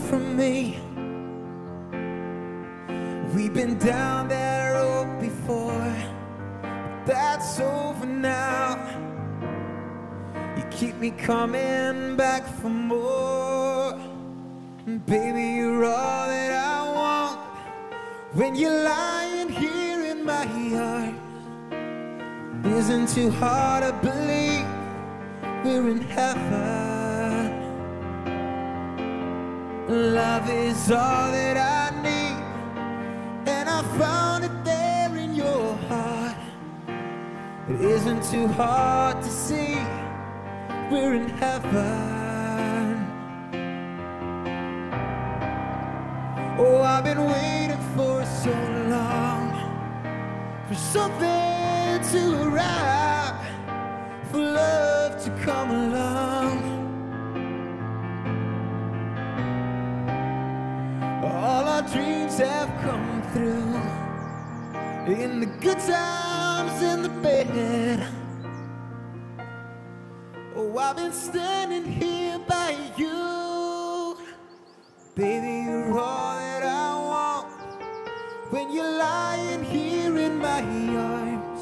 from me. We've been down that road before, but that's over now. You keep me coming back for more, and baby, you're all that I want. When you're lying here in my arms, it isn't too hard to believe we're in heaven. Love is all that I need, and I found it there in your heart. It isn't too hard to see we're in heaven. Oh, I've been waiting for so long, for something to arrive, for love to come along. All our dreams have come through, in the good times and the bad. Oh, I've been standing here by you. Baby, you're all that I want. When you're lying here in my arms,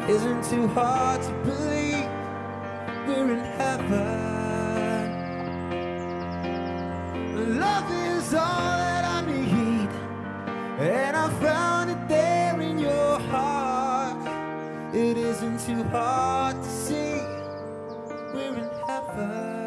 it isn't too hard to believe we're in heaven. Love is all that I need, and I found it there in your heart. It isn't too hard to see we're in heaven.